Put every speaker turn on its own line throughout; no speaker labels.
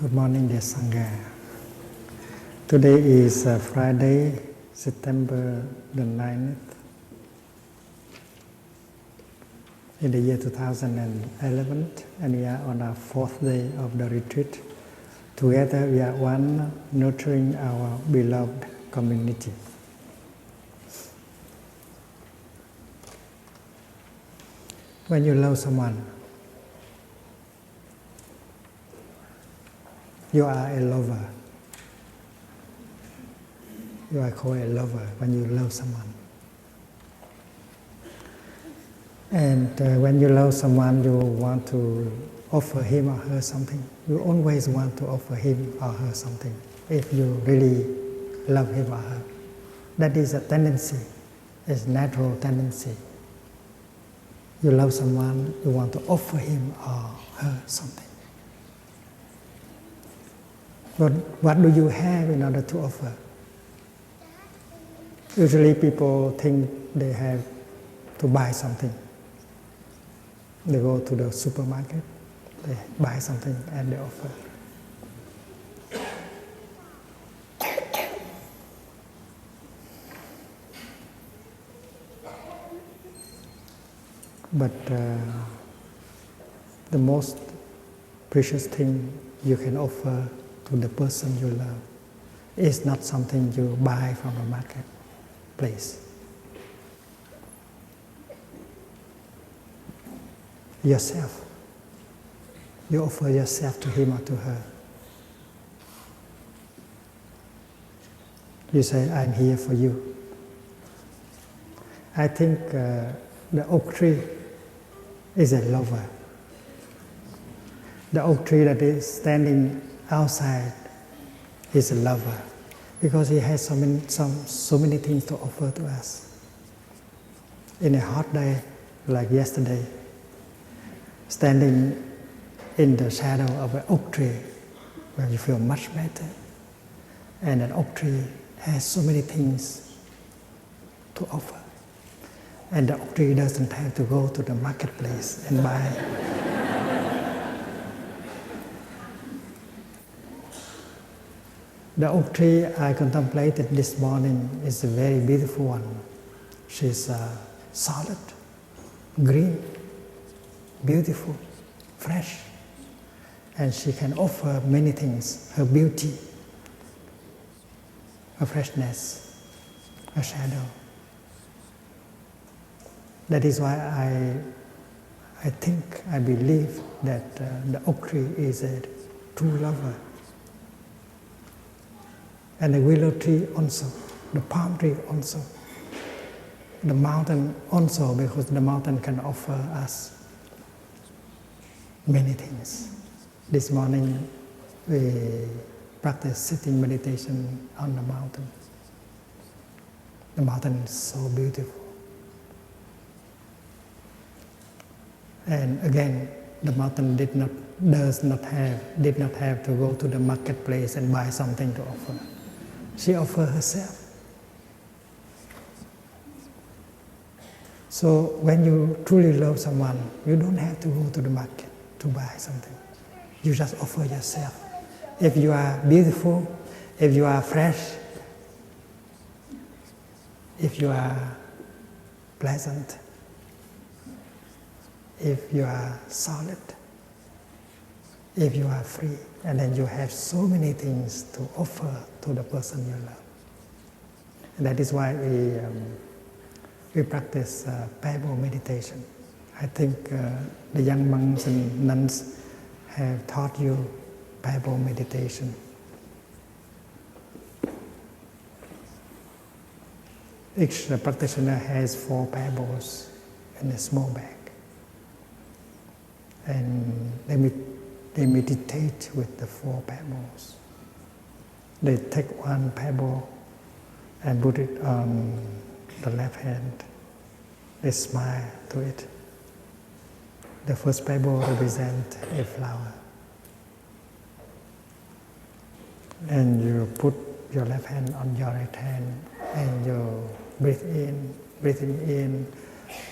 Good morning, dear Sangha. Today is Friday, September the 9th, in the year 2011, and we are on our fourth day of the retreat. Together we are one, nurturing our beloved community. When you love someone, you are a lover. You are called a lover when you love someone. And when you love someone, you want to offer him or her something. You always want to offer him or her something if you really love him or her. That is a tendency, it's a natural tendency. You love someone, you want to offer him or her something. But what do you have in order to offer? Usually people think they have to buy something. They go to the supermarket, they buy something and they offer. But the most precious thing you can offer to the person you love is not something you buy from the marketplace. Yourself. You offer yourself to him or to her. You say, I'm here for you. I think the oak tree is a lover. The oak tree that is standing outside is a lover because he has so many things to offer to us. In a hot day like yesterday, standing in the shadow of an oak tree where you feel much better, and an oak tree has so many things to offer, and the oak tree doesn't have to go to the marketplace and buy. The oak tree I contemplated this morning is a very beautiful one. She's solid, green, beautiful, fresh, and she can offer many things: her beauty, her freshness, her shadow. That is why I believe that the oak tree is a true lover. And the willow tree also, the palm tree also, the mountain also, because the mountain can offer us many things. This morning we practiced sitting meditation on the mountain. The mountain is so beautiful. And again, the mountain did not have to go to the marketplace and buy something to offer. She offered herself. So when you truly love someone, you don't have to go to the market to buy something. You just offer yourself. If you are beautiful, if you are fresh, if you are pleasant, if you are solid, if you are free, and then you have so many things to offer to the person you love. And that is why we practice pebble meditation. I think the young monks and nuns have taught you pebble meditation. Each practitioner has 4 pebbles in a small bag. And they meditate with the 4 pebbles. They take one pebble and put it on the left hand. They smile to it. The first pebble represents a flower. And you put your left hand on your right hand and you breathe in, breathing in.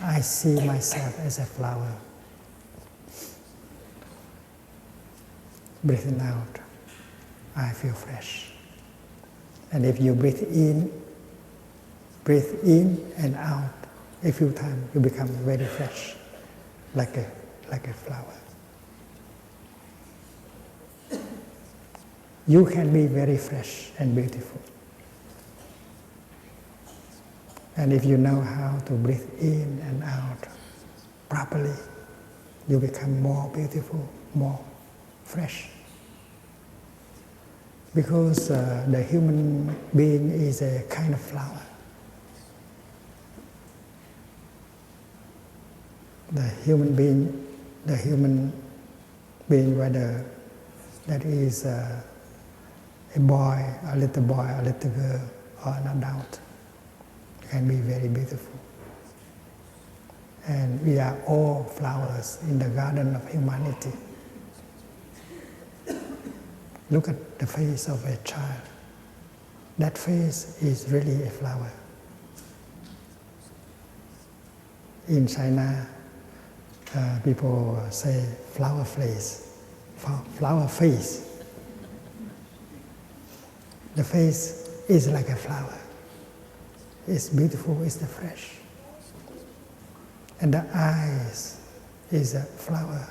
I see myself as a flower. Breathing out, I feel fresh. And if you breathe in and out a few times, you become very fresh, like a flower. You can be very fresh and beautiful. And if you know how to breathe in and out properly, you become more beautiful, more fresh. Because the human being is a kind of flower. The human being, whether that is a boy, a little girl, or an adult, can be very beautiful. And we are all flowers in the garden of humanity. Look at the face of a child. That face is really a flower. In China, people say flower face. Flower face. The face is like a flower. It's beautiful, it's fresh. And the eyes is a flower.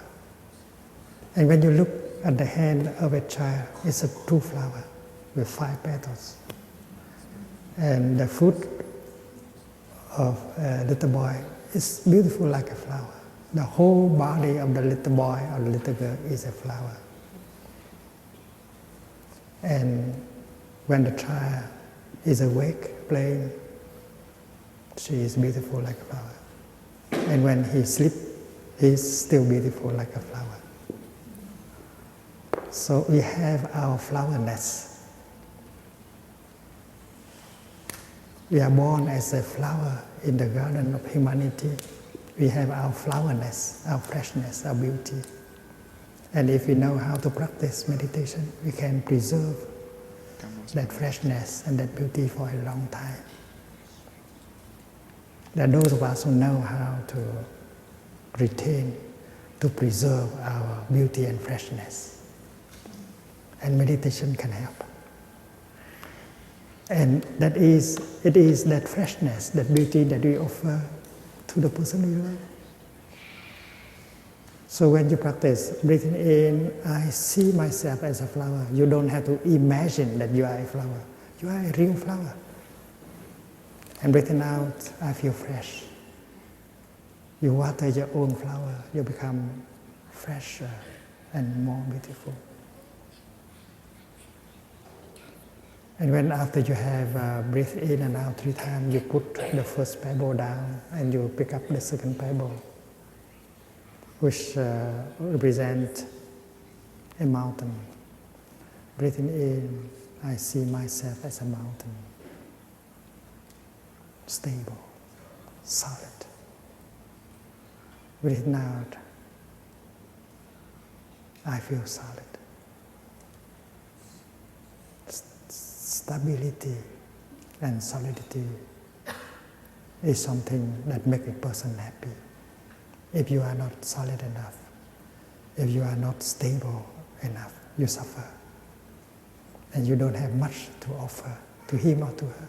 And when you look at the hand of a child, it's a true flower with 5 petals. And the foot of a little boy is beautiful like a flower. The whole body of the little boy or the little girl is a flower. And when the child is awake, playing, she is beautiful like a flower. And when he sleeps, he is still beautiful like a flower. So we have our flowerness. We are born as a flower in the garden of humanity. We have our flowerness, our freshness, our beauty. And if we know how to practice meditation, we can preserve that freshness and that beauty for a long time. There are those of us who know how to retain, to preserve our beauty and freshness. And meditation can help. And it is that freshness, that beauty that we offer to the person we love. So when you practice breathing in, I see myself as a flower. You don't have to imagine that you are a flower. You are a real flower. And breathing out, I feel fresh. You water your own flower, you become fresher and more beautiful. And when after you have breathed in and out 3 times, you put the first pebble down and you pick up the second pebble, which represents a mountain. Breathing in, I see myself as a mountain. Stable, solid. Breathing out, I feel solid. Stability and solidity is something that makes a person happy. If you are not solid enough, if you are not stable enough, you suffer. And you don't have much to offer to him or to her.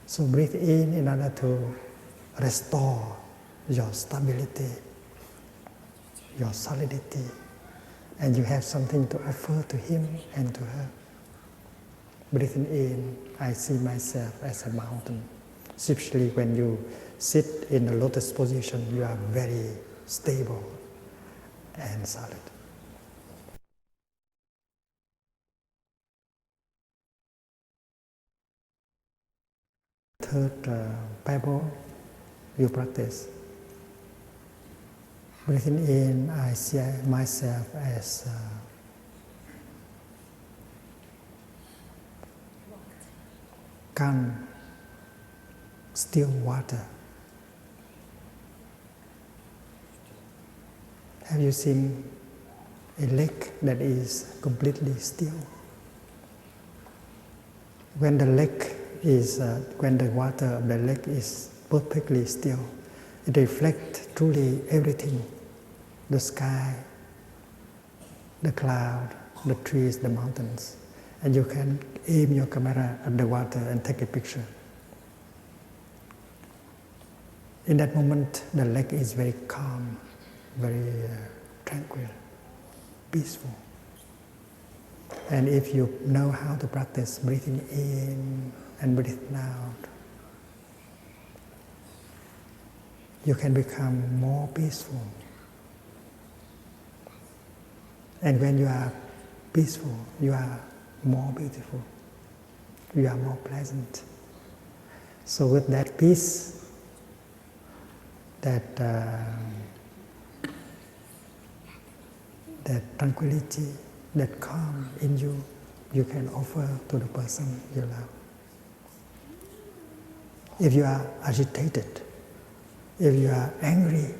So breathe in order to restore your stability, your solidity, and you have something to offer to him and to her. Breathing in, I see myself as a mountain. Especially when you sit in the lotus position, you are very stable and solid. Third pebble you practice. Breathing in, I see myself as calm, still water. Have you seen a lake that is completely still? When the water of the lake is perfectly still, it reflects truly everything: the sky, the cloud, the trees, the mountains. and you can aim your camera at the water and take a picture. In that moment, the lake is very calm, very tranquil, peaceful. And if you know how to practice breathing in and breathing out, you can become more peaceful. And when you are peaceful, you are more beautiful. You are more pleasant. So with that peace, that tranquility, that calm in you, you can offer to the person you love. If you are agitated, if you are angry,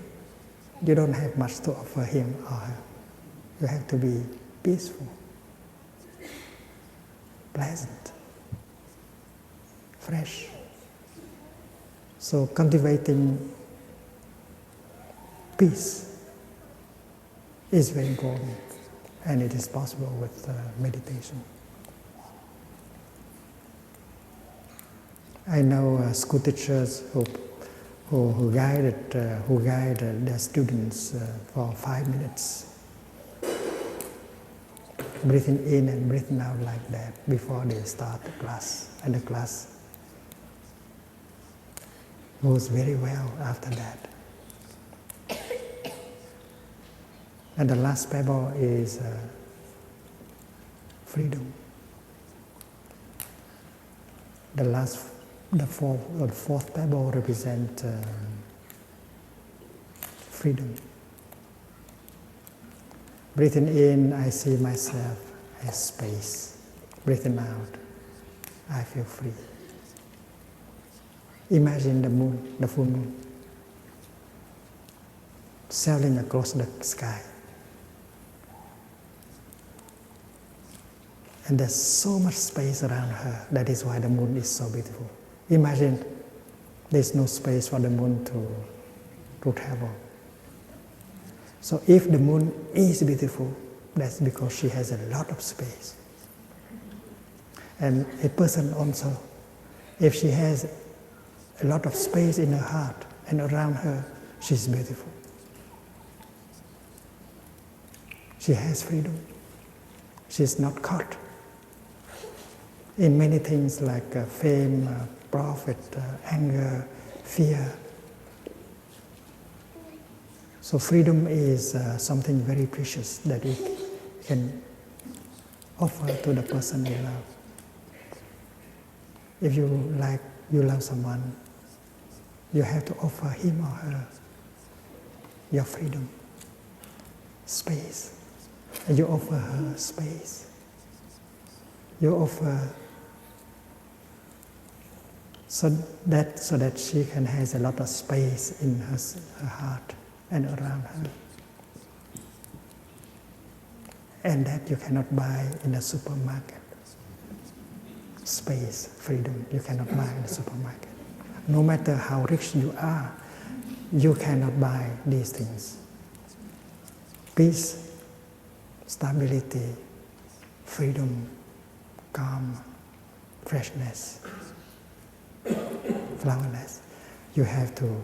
you don't have much to offer him or her. You have to be peaceful, pleasant, fresh. So cultivating peace is very important, and it is possible with meditation. I know school teachers who guide their students for 5 minutes, breathing in and breathing out like that before they start the class, and the class goes very well after that. And the last pebble is freedom. The fourth pebble represents freedom. Breathing in, I see myself as space. Breathing out, I feel free. Imagine the moon, the full moon, sailing across the sky. And there's so much space around her. That is why the moon is so beautiful. Imagine there's no space for the moon to travel. So if the moon is beautiful, that's because she has a lot of space. And a person also, if she has a lot of space in her heart and around her, she's beautiful. She has freedom. She's not caught in many things like fame, profit, anger, fear. So freedom is something very precious that you can offer to the person you love. If you love someone, you have to offer him or her your freedom, space. And you offer her space. You offer so that she can have a lot of space in her heart and around her. And that you cannot buy in the supermarket. Space, freedom, you cannot buy in the supermarket. No matter how rich you are, you cannot buy these things. Peace, stability, freedom, calm, freshness, floweriness, you have to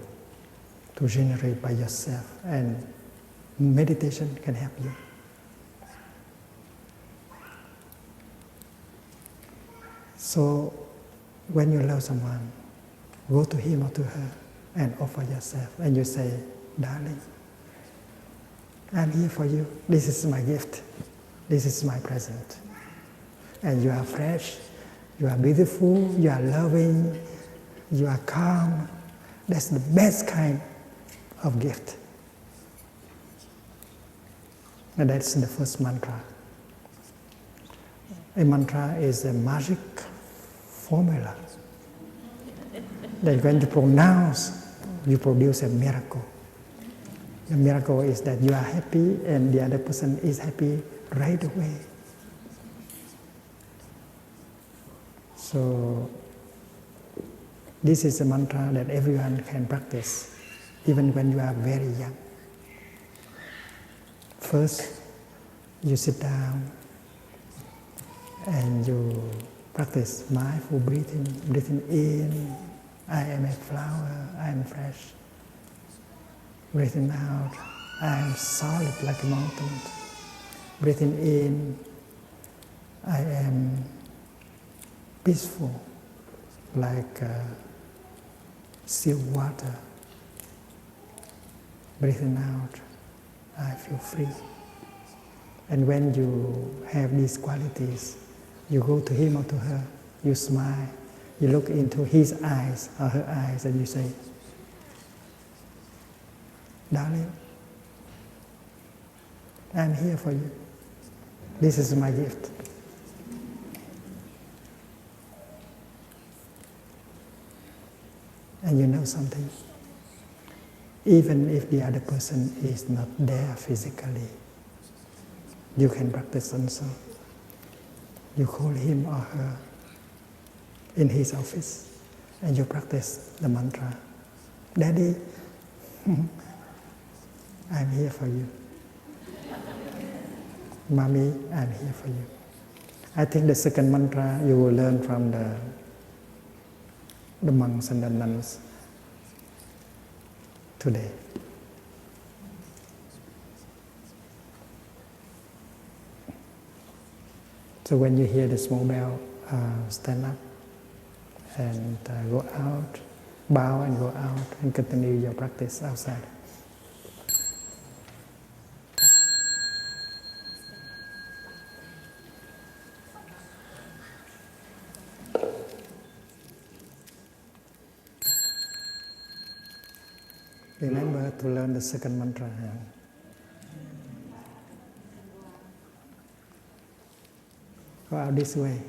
generate by yourself, and meditation can help you. So when you love someone, go to him or to her and offer yourself, and you say, darling, I'm here for you. This is my gift. This is my present. And you are fresh, you are beautiful, you are loving, you are calm. That's the best kind of gift. And that's the first mantra. A mantra is a magic formula that when you pronounce, you produce a miracle. The miracle is that you are happy and the other person is happy right away. So this is a mantra that everyone can practice, even when you are very young. First, you sit down And you practice mindful breathing. Breathing in, I am a flower, I am fresh. Breathing out, I am solid like a mountain. Breathing in, I am peaceful like still water. Breathing out, I feel free. And when you have these qualities, you go to him or to her, you smile, you look into his eyes or her eyes and you say, darling, I'm here for you. This is my gift. And you know something? Even if the other person is not there physically, you can practice also. You call him or her in his office and you practice the mantra. Daddy, I'm here for you. Mommy, I'm here for you. I think the second mantra you will learn from the monks and the nuns today. So when you hear the small bell, stand up and go out, bow and go out and continue your practice outside. Remember to learn the second mantra. Go out this way.